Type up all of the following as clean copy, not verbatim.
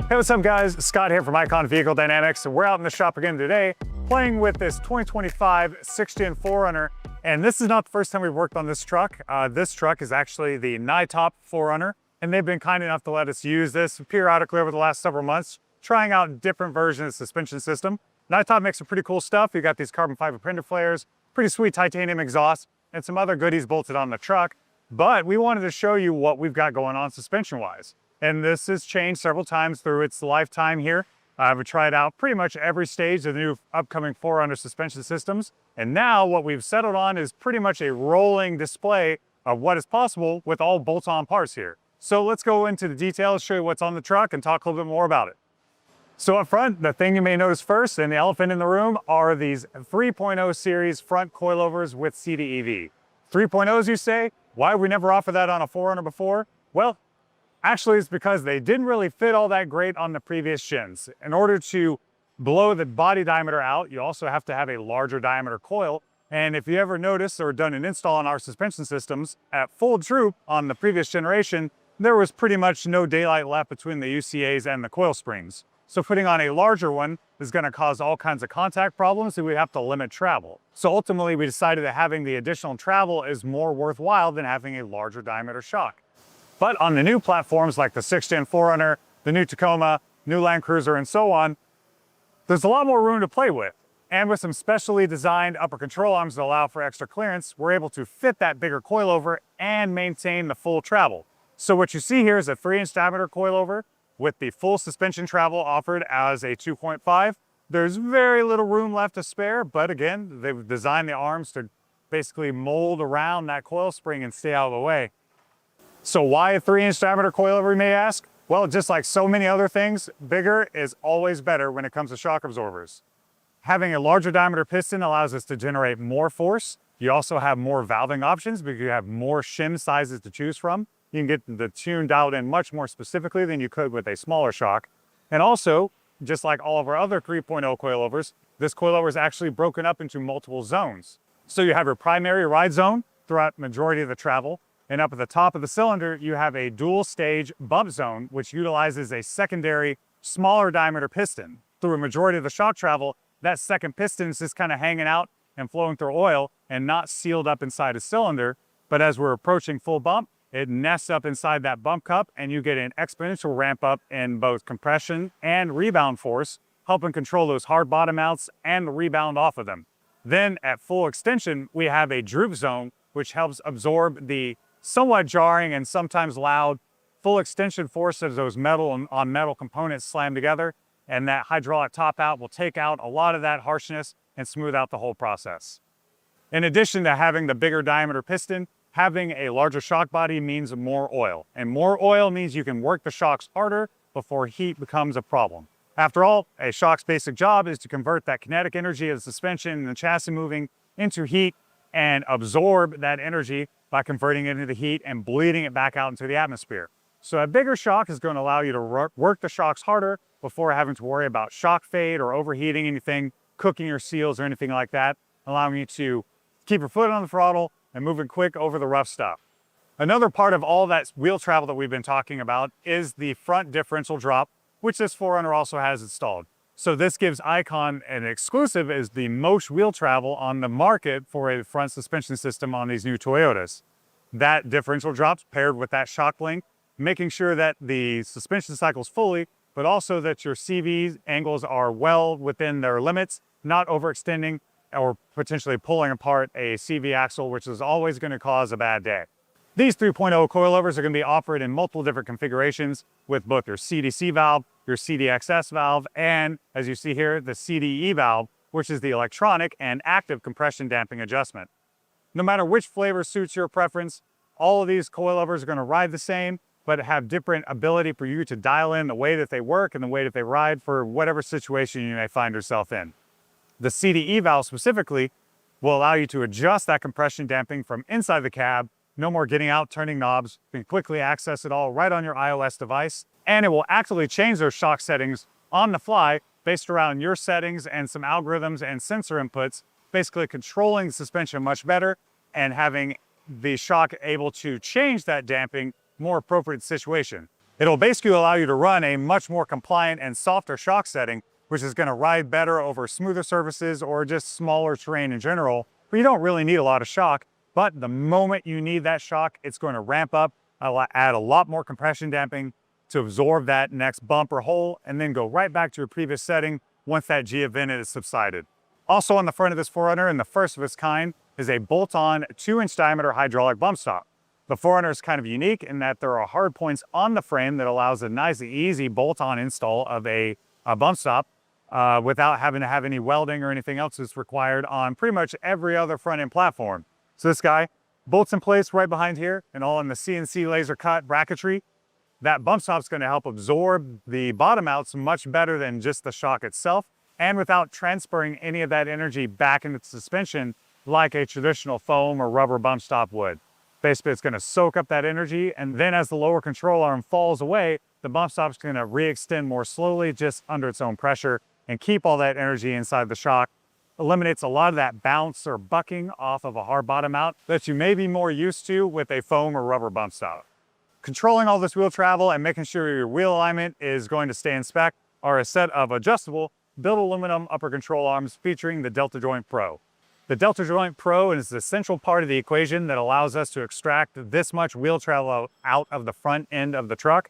Hey, what's up guys? Scott here from Icon Vehicle Dynamics, and we're out in the shop again today playing with this 2025 6th-gen 4Runner. And this is not the first time we've worked on this truck. This truck is actually the NYTOP 4Runner, and they've been kind enough to let us use this periodically over the last several months, trying out different versions of the suspension system. NYTOP makes some pretty cool stuff. You got these carbon fiber fender flares, pretty sweet titanium exhaust, and some other goodies bolted on the truck. But we wanted to show you what we've got going on suspension-wise. And this has changed several times through its lifetime here. I've tried out pretty much every stage of the new upcoming 4Runner suspension systems. And now what we've settled on is pretty much a rolling display of what is possible with all bolt-on parts here. So let's go into the details, show you what's on the truck, and talk a little bit more about it. So up front, the thing you may notice first, and the elephant in the room, are these 3.0 series front coilovers with CDEV. 3.0s, you say? Why have we never offered that on a 4Runner before? Well, actually, it's because they didn't really fit all that great on the previous gens. In order to blow the body diameter out, you also have to have a larger diameter coil. And if you ever noticed or done an install on our suspension systems at full droop on the previous generation, there was pretty much no daylight left between the UCAs and the coil springs. So putting on a larger one is going to cause all kinds of contact problems, and we have to limit travel. So ultimately, we decided that having the additional travel is more worthwhile than having a larger diameter shock. But on the new platforms like the 6th-gen 4Runner, the new Tacoma, new Land Cruiser, and so on, there's a lot more room to play with. And with some specially designed upper control arms that allow for extra clearance, we're able to fit that bigger coilover and maintain the full travel. So what you see here is a 3-inch diameter coilover with the full suspension travel offered as a 2.5. There's very little room left to spare, but again, they've designed the arms to basically mold around that coil spring and stay out of the way. So why a 3-inch diameter coilover, you may ask? Well, just like so many other things, bigger is always better when it comes to shock absorbers. Having a larger diameter piston allows us to generate more force. You also have more valving options because you have more shim sizes to choose from. You can get the tune dialed in much more specifically than you could with a smaller shock. And also, just like all of our other 3.0 coilovers, this coilover is actually broken up into multiple zones. So you have your primary ride zone throughout majority of the travel. And up at the top of the cylinder, you have a dual stage bump zone, which utilizes a secondary, smaller diameter piston. Through a majority of the shock travel, that second piston is just kind of hanging out and flowing through oil and not sealed up inside a cylinder. But as we're approaching full bump, it nests up inside that bump cup, and you get an exponential ramp up in both compression and rebound force, helping control those hard bottom outs and the rebound off of them. Then at full extension, we have a droop zone, which helps absorb the somewhat jarring and sometimes loud full extension force as those metal on metal components slam together, and that hydraulic top out will take out a lot of that harshness and smooth out the whole process. In addition to having the bigger diameter piston, having a larger shock body means more oil, and more oil means you can work the shocks harder before heat becomes a problem. After all, a shock's basic job is to convert that kinetic energy of the suspension and the chassis moving into heat and absorb that energy by converting it into the heat and bleeding it back out into the atmosphere. So a bigger shock is going to allow you to work the shocks harder before having to worry about shock fade or overheating anything, cooking your seals or anything like that, allowing you to keep your foot on the throttle and moving quick over the rough stuff. Another part of all that wheel travel that we've been talking about is the front differential drop, which this 4Runner also has installed. So this gives Icon an exclusive as the most wheel travel on the market for a front suspension system on these new Toyotas. That differential drops paired with that shock link, making sure that the suspension cycles fully, but also that your CV angles are well within their limits, not overextending or potentially pulling apart a CV axle, which is always going to cause a bad day. These 3.0 coilovers are going to be offered in multiple different configurations with both your CDC valve, your CDXS valve, and as you see here, the CDE valve, which is the electronic and active compression damping adjustment. No matter which flavor suits your preference, all of these coilovers are going to ride the same, but have different ability for you to dial in the way that they work and the way that they ride for whatever situation you may find yourself in. The CDE valve specifically will allow you to adjust that compression damping from inside the cab. No more getting out, turning knobs. You can quickly access it all right on your iOS device. And it will actively change those shock settings on the fly based around your settings and some algorithms and sensor inputs, basically controlling the suspension much better and having the shock able to change that damping more appropriate situation. It'll basically allow you to run a much more compliant and softer shock setting, which is going to ride better over smoother surfaces or just smaller terrain in general, where you don't really need a lot of shock. But the moment you need that shock, it's going to ramp up, add a lot more compression damping to absorb that next bump or hole, and then go right back to your previous setting once that G event has subsided. Also on the front of this 4Runner, and the first of its kind, is a bolt-on 2-inch diameter hydraulic bump stop. The 4Runner is kind of unique in that there are hard points on the frame that allows a nice, easy bolt-on install of a bump stop without having to have any welding or anything else that's required on pretty much every other front-end platform. So this guy bolts in place right behind here and all in the CNC laser cut bracketry. That bump stop is going to help absorb the bottom outs much better than just the shock itself, and without transferring any of that energy back into the suspension like a traditional foam or rubber bump stop would. Basically, it's going to soak up that energy, and then as the lower control arm falls away, the bump stop's going to re-extend more slowly just under its own pressure and keep all that energy inside the shock. Eliminates a lot of that bounce or bucking off of a hard bottom out that you may be more used to with a foam or rubber bump stop. Controlling all this wheel travel and making sure your wheel alignment is going to stay in spec are a set of adjustable billet aluminum upper control arms featuring the Delta Joint Pro. The Delta Joint Pro is the central part of the equation that allows us to extract this much wheel travel out of the front end of the truck.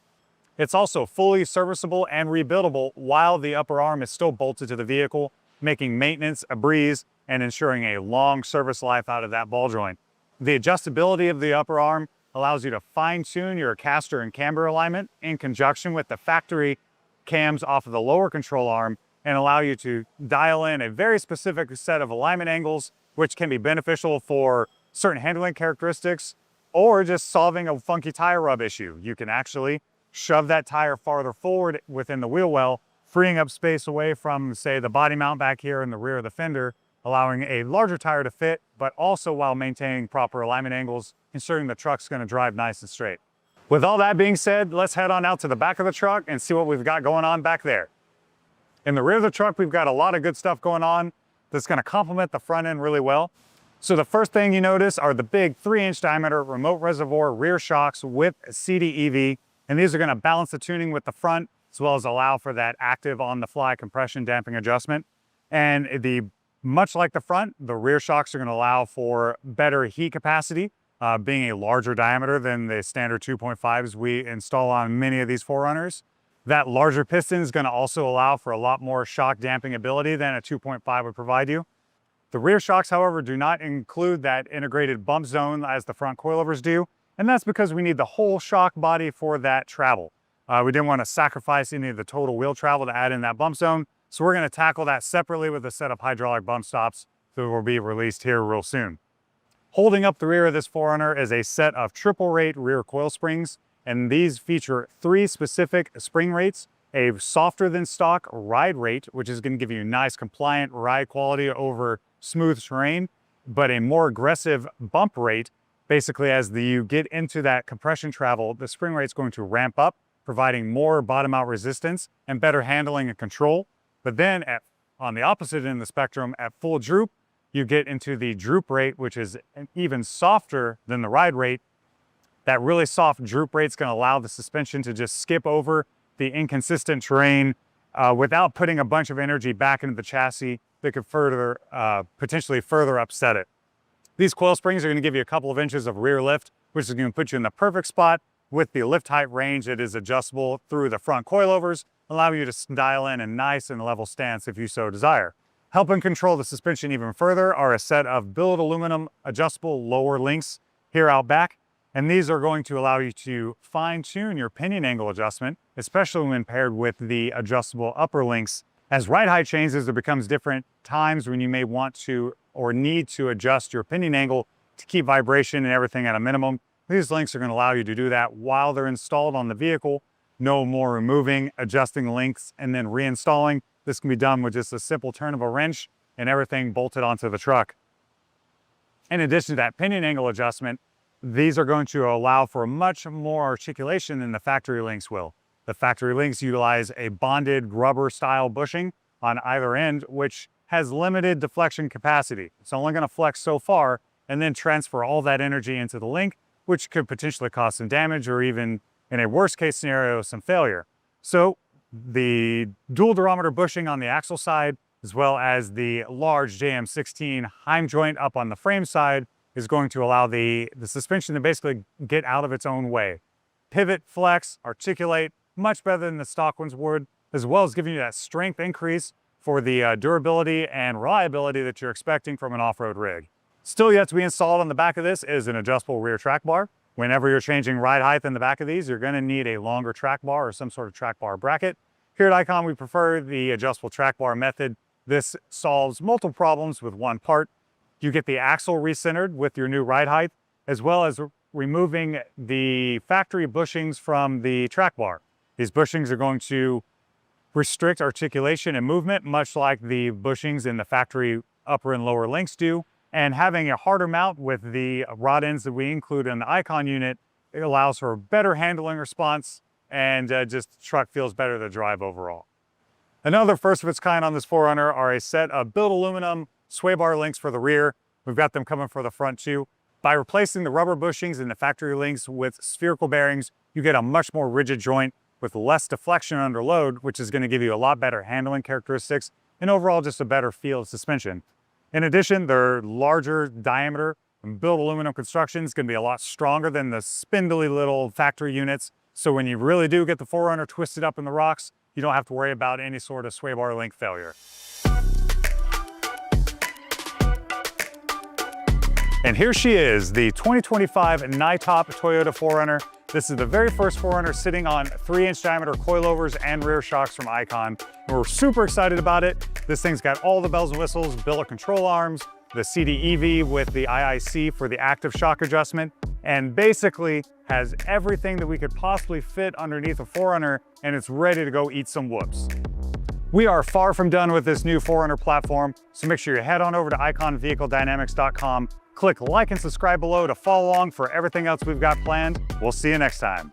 It's also fully serviceable and rebuildable while the upper arm is still bolted to the vehicle, making maintenance a breeze and ensuring a long service life out of that ball joint. The adjustability of the upper arm allows you to fine-tune your caster and camber alignment in conjunction with the factory cams off of the lower control arm, and allow you to dial in a very specific set of alignment angles, which can be beneficial for certain handling characteristics or just solving a funky tire rub issue. You can actually shove that tire farther forward within the wheel well, freeing up space away from, say, the body mount back here in the rear of the fender, allowing a larger tire to fit, but also while maintaining proper alignment angles, ensuring the truck's going to drive nice and straight. With all that being said, let's head on out to the back of the truck and see what we've got going on back there. In the rear of the truck, we've got a lot of good stuff going on that's going to complement the front end really well. So the first thing you notice are the big 3-inch diameter remote reservoir rear shocks with CDEV, and these are going to balance the tuning with the front as well as allow for that active on-the-fly compression damping adjustment. And much like the front, the rear shocks are going to allow for better heat capacity, being a larger diameter than the standard 2.5s we install on many of these 4Runners. That larger piston is going to also allow for a lot more shock damping ability than a 2.5 would provide you. The rear shocks, however, do not include that integrated bump zone as the front coilovers do, and that's because we need the whole shock body for that travel. We didn't want to sacrifice any of the total wheel travel to add in that bump zone, so we're going to tackle that separately with a set of hydraulic bump stops that will be released here real soon. Holding up the rear of this 4Runner is a set of triple rate rear coil springs, and these feature 3 specific spring rates: a softer than stock ride rate, which is going to give you nice compliant ride quality over smooth terrain, but a more aggressive bump rate. Basically, as you get into that compression travel, the spring rate is going to ramp up, providing more bottom out resistance and better handling and control. But then on the opposite end of the spectrum, at full droop, you get into the droop rate, which is even softer than the ride rate. That really soft droop rate is going to allow the suspension to just skip over the inconsistent terrain without putting a bunch of energy back into the chassis that could further, potentially further upset it. These coil springs are going to give you a couple of inches of rear lift, which is going to put you in the perfect spot with the lift height range that is adjustable through the front coilovers, allowing you to dial in a nice and level stance if you so desire. Helping control the suspension even further are a set of billet aluminum adjustable lower links here out back. And these are going to allow you to fine-tune your pinion angle adjustment, especially when paired with the adjustable upper links. As ride height changes, there becomes different times when you may want to or need to adjust your pinion angle to keep vibration and everything at a minimum. These links are going to allow you to do that while they're installed on the vehicle. No more removing, adjusting links, and then reinstalling. This can be done with just a simple turn of a wrench and everything bolted onto the truck. In addition to that pinion angle adjustment, these are going to allow for much more articulation than the factory links will. The factory links utilize a bonded rubber style bushing on either end, which has limited deflection capacity. It's only going to flex so far and then transfer all that energy into the link, which could potentially cause some damage or even in a worst case scenario, some failure. So the dual durometer bushing on the axle side, as well as the large JM16 Heim joint up on the frame side, is going to allow the suspension to basically get out of its own way. Pivot, flex, articulate, much better than the stock ones would, as well as giving you that strength increase for the durability and reliability that you're expecting from an off-road rig. Still yet to be installed on the back of this is an adjustable rear track bar. Whenever you're changing ride height in the back of these, you're going to need a longer track bar or some sort of track bar bracket. Here at Icon, we prefer the adjustable track bar method. This solves multiple problems with one part. You get the axle recentered with your new ride height, as well as removing the factory bushings from the track bar. These bushings are going to restrict articulation and movement, much like the bushings in the factory upper and lower links do. And having a harder mount with the rod ends that we include in the Icon unit, it allows for better handling response, and just the truck feels better to drive overall. Another first of its kind on this 4Runner are a set of built aluminum sway bar links for the rear. We've got them coming for the front too. By replacing the rubber bushings in the factory links with spherical bearings, you get a much more rigid joint with less deflection under load, which is going to give you a lot better handling characteristics and overall just a better feel of suspension. In addition, their larger diameter and built aluminum construction is going to be a lot stronger than the spindly little factory units. So when you really do get the 4Runner twisted up in the rocks, you don't have to worry about any sort of sway bar link failure. And here she is, the 2025 NYTOP Toyota 4Runner. This is the very first 4Runner sitting on 3-inch diameter coilovers and rear shocks from Icon. And we're super excited about it. This thing's got all the bells and whistles, billet control arms, the CDEV with the IIC for the active shock adjustment, and basically has everything that we could possibly fit underneath a 4Runner, and it's ready to go eat some whoops. We are far from done with this new 4Runner platform, so make sure you head on over to iconvehicledynamics.com. Click like and subscribe below to follow along for everything else we've got planned. We'll see you next time.